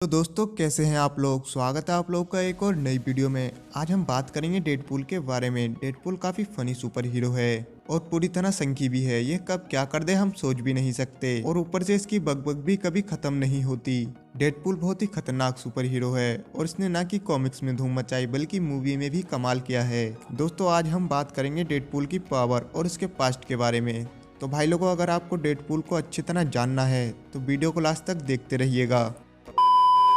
तो दोस्तों कैसे हैं आप लोग। स्वागत है आप लोग का एक और नई वीडियो में। आज हम बात करेंगे डेडपूल के बारे में। डेडपूल काफ़ी फनी सुपर हीरो है और पूरी तरह संखी भी है। ये कब क्या कर दे हम सोच भी नहीं सकते और ऊपर से इसकी बकबक भी कभी खत्म नहीं होती। डेडपूल बहुत ही खतरनाक सुपर हीरो है और इसने ना कि कॉमिक्स में धूम मचाई बल्कि मूवी में भी कमाल किया है। दोस्तों आज हम बात करेंगे डेडपूल की पावर और इसके पास्ट के बारे में। तो भाई लोगों अगर आपको डेडपूल को अच्छी तरह जानना है तो वीडियो को लास्ट तक देखते रहिएगा।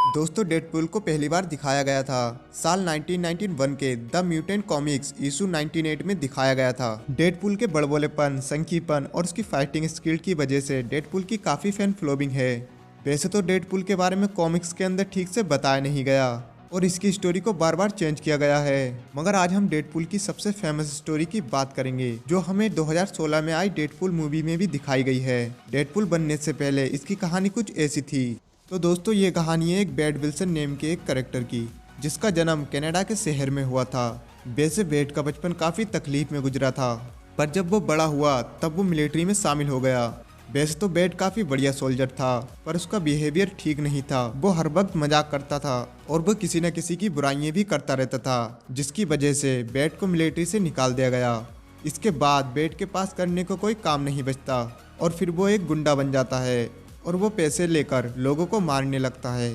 दोस्तों डेडपूल को पहली बार दिखाया गया था साल 1991 के द म्यूटेंट कॉमिक्स इशू 98 में दिखाया गया था। डेडपूल के बड़बोलेपन, संखीपन और उसकी फाइटिंग स्किल की वजह से डेडपूल की काफ़ी फैन फॉलोइंग है। वैसे तो डेडपूल के बारे में कॉमिक्स के अंदर ठीक से बताया नहीं गया और इसकी स्टोरी को बार बार चेंज किया गया है, मगर आज हम डेडपूल की सबसे फेमस स्टोरी की बात करेंगे जो हमें 2016 में आई डेडपूल मूवी में भी दिखाई गई है। डेडपूल बनने से पहले इसकी कहानी कुछ ऐसी थी। तो दोस्तों ये कहानी है एक बैड विल्सन नेम के एक करेक्टर की जिसका जन्म कनाडा के शहर में हुआ था। वैसे बैड का बचपन काफ़ी तकलीफ में गुजरा था, पर जब वो बड़ा हुआ तब वो मिलिट्री में शामिल हो गया। वैसे तो बैड काफ़ी बढ़िया सोल्जर था पर उसका बिहेवियर ठीक नहीं था। वो हर वक्त मजाक करता था और वो किसी न किसी की बुराइयां भी करता रहता था, जिसकी वजह से बैड को मिलिट्री से निकाल दिया गया। इसके बाद बैड के पास करने को कोई काम नहीं बचता और फिर वो एक गुंडा बन जाता है और वो पैसे लेकर लोगों को मारने लगता है।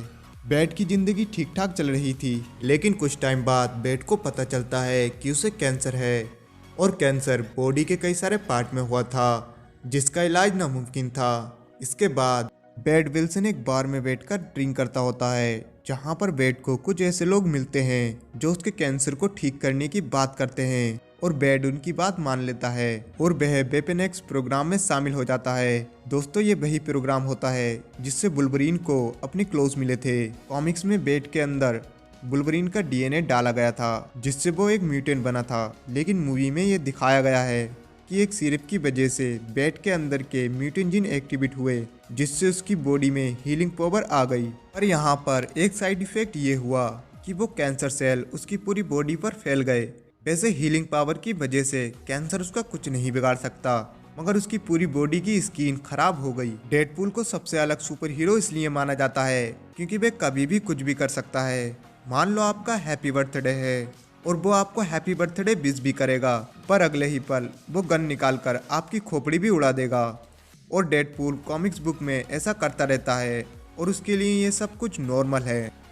बैड की ज़िंदगी ठीक ठाक चल रही थी, लेकिन कुछ टाइम बाद बैड को पता चलता है कि उसे कैंसर है और कैंसर बॉडी के कई सारे पार्ट में हुआ था जिसका इलाज नामुमकिन था। इसके बाद बैड विल्सन एक बार में बैठकर ड्रिंक करता होता है जहाँ पर बैड को कुछ ऐसे लोग मिलते हैं जो उसके कैंसर को ठीक करने की बात करते हैं और बैड उनकी बात मान लेता है और वह वेपन एक्स प्रोग्राम में शामिल हो जाता है। दोस्तों ये वही प्रोग्राम होता है जिससे वुल्वरीन को अपने क्लोज मिले थे। कॉमिक्स में बैड के अंदर वुल्वरीन का डीएनए डाला गया था जिससे वो एक म्यूटेंट बना था, लेकिन मूवी में ये दिखाया गया है कि एक सिरप की वजह से बैड के अंदर के म्यूटेंट जीन एक्टिवेट हुए जिससे उसकी बॉडी में हीलिंग पावर आ गई। पर यहाँ पर एक साइड इफेक्ट ये हुआ कि वो कैंसर सेल उसकी पूरी बॉडी पर फैल गए। वैसे हीलिंग पावर की वजह से कैंसर उसका कुछ नहीं बिगाड़ सकता, मगर उसकी पूरी बॉडी की स्किन खराब हो गई। डेडपूल को सबसे अलग सुपर हीरो इसलिए माना जाता है क्योंकि वह कभी भी कुछ भी कर सकता है। मान लो आपका हैप्पी बर्थडे है और वो आपको हैप्पी बर्थडे विश भी करेगा, पर अगले ही पल वो गन निकाल कर आपकी खोपड़ी भी उड़ा देगा। और डेडपूल कॉमिक्स बुक में ऐसा करता रहता है और उसके लिए ये सब कुछ नॉर्मल है।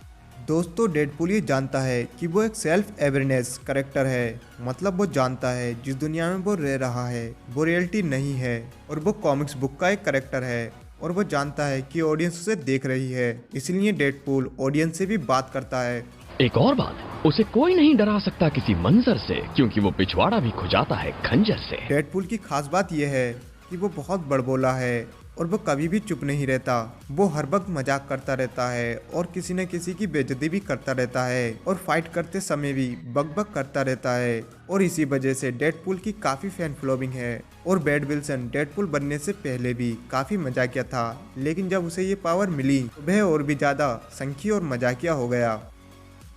दोस्तों डेडपूल ये जानता है कि वो एक सेल्फ अवेयरनेस करेक्टर है, मतलब वो जानता है जिस दुनिया में वो रह रहा है वो रियलिटी नहीं है और वो कॉमिक्स बुक का एक करेक्टर है और वो जानता है कि ऑडियंस उसे देख रही है, इसलिए डेडपूल ऑडियंस से भी बात करता है। एक और बात, उसे कोई नहीं डरा सकता किसी मंजर से क्योंकि वो पिछवाड़ा भी खुजाता है खंजर से। डेडपूल की खास बात यह है कि वो बहुत बड़बोला है और वो कभी भी चुप नहीं रहता। वो हर वक्त मजाक करता रहता है और किसी न किसी की बेइज्जती भी करता रहता है और फाइट करते समय भी बकबक करता रहता है और इसी वजह से डेडपूल की काफी फैन फॉलोइंग है। और बैड विल्सन डेडपूल बनने से पहले भी काफी मजाकिया था, लेकिन जब उसे ये पावर मिली तो वह और भी ज्यादा संखी और मजाकिया हो गया।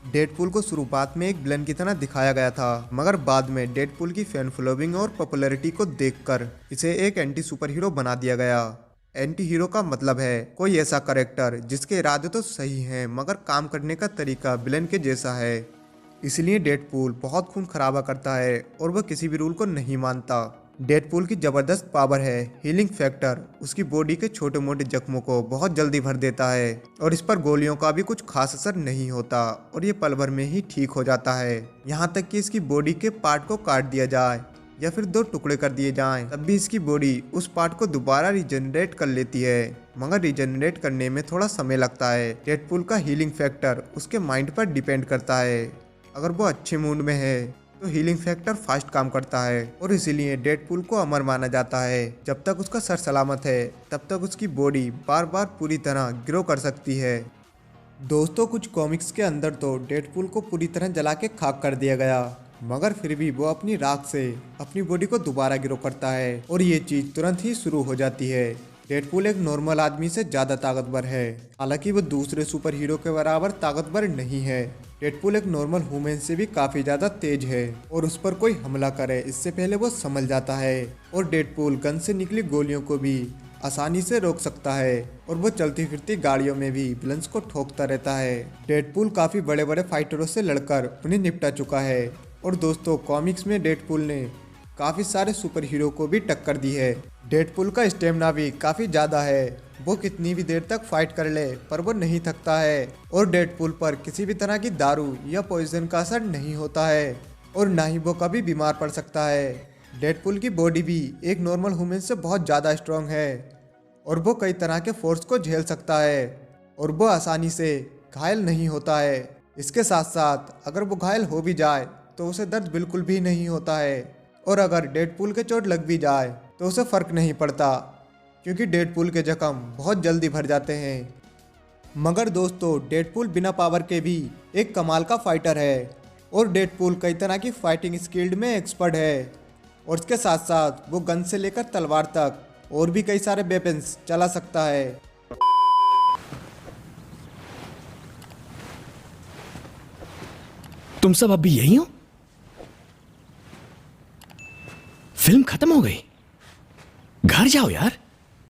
डेडपूल को शुरुआत में एक विलन की तरह दिखाया गया था, मगर बाद में डेडपूल की फैन फॉलोइंग और पॉपुलैरिटी को देखकर इसे एक एंटी सुपर हीरो बना दिया गया। एंटी हीरो का मतलब है कोई ऐसा करेक्टर जिसके इरादे तो सही हैं मगर काम करने का तरीका विलन के जैसा है। इसलिए डेडपूल बहुत खून खराबा करता है और वह किसी भी रूल को नहीं मानता। डेडपूल की जबरदस्त पावर है हीलिंग फैक्टर। उसकी बॉडी के छोटे मोटे जख्मों को बहुत जल्दी भर देता है और इस पर गोलियों का भी कुछ खास असर नहीं होता और ये पल भर में ही ठीक हो जाता है। यहाँ तक कि इसकी बॉडी के पार्ट को काट दिया जाए या फिर दो टुकड़े कर दिए जाएं, तब भी इसकी बॉडी उस पार्ट को दोबारा रिजेनरेट कर लेती है, मगर रिजेनरेट करने में थोड़ा समय लगता है। डेडपूल का हीलिंग फैक्टर उसके माइंड पर डिपेंड करता है। अगर वो अच्छे मूड में है तो हीलिंग फैक्टर फास्ट काम करता है और इसीलिए डेडपूल को अमर माना जाता है। जब तक उसका सर सलामत है तब तक उसकी बॉडी बार बार पूरी तरह ग्रो कर सकती है। दोस्तों कुछ कॉमिक्स के अंदर तो डेडपूल को पूरी तरह जला के खाक कर दिया गया, मगर फिर भी वो अपनी राख से अपनी बॉडी को दोबारा ग्रो करता है और ये चीज तुरंत ही शुरू हो जाती है। डेडपूल एक नॉर्मल आदमी से ज्यादा ताकतवर है, हालांकि वो दूसरे सुपर हीरो के बराबर ताकतवर नहीं है। डेडपूल एक नॉर्मल ह्यूमन से भी काफी ज्यादा तेज है और उस पर कोई हमला करे इससे पहले वो संभल जाता है और डेडपूल गन से निकली गोलियों को भी आसानी से रोक सकता है और वो चलती फिरती गाड़ियों में भी विलन्स को ठोकता रहता है। डेडपूल काफी बड़े बड़े फाइटरों से लड़कर उन्हें निपटा चुका है और दोस्तों कॉमिक्स में डेडपूल ने काफी सारे सुपर हीरो को भी टक्कर दी है। डेडपूल का स्टेमिना भी काफी ज्यादा है, वो कितनी भी देर तक फाइट कर ले पर वो नहीं थकता है और डेडपूल पर किसी भी तरह की दारू या पॉइजन का असर नहीं होता है और ना ही वो कभी बीमार पड़ सकता है। डेडपूल की बॉडी भी एक नॉर्मल ह्यूमन से बहुत ज़्यादा स्ट्रांग है और वो कई तरह के फोर्स को झेल सकता है और वो आसानी से घायल नहीं होता है। इसके साथ साथ अगर वो घायल हो भी जाए तो उसे दर्द बिल्कुल भी नहीं होता है और अगर डेडपूल के चोट लग भी जाए तो उसे फ़र्क नहीं पड़ता क्योंकि डेडपूल के जख्म बहुत जल्दी भर जाते हैं। मगर दोस्तों डेडपूल बिना पावर के भी एक कमाल का फाइटर है और डेडपूल कई तरह की फाइटिंग स्किल्ड में एक्सपर्ट है और इसके साथ साथ वो गन से लेकर तलवार तक और भी कई सारे वेपन्स चला सकता है। तुम सब अब भी यही हो? फिल्म खत्म हो गई, घर जाओ यार।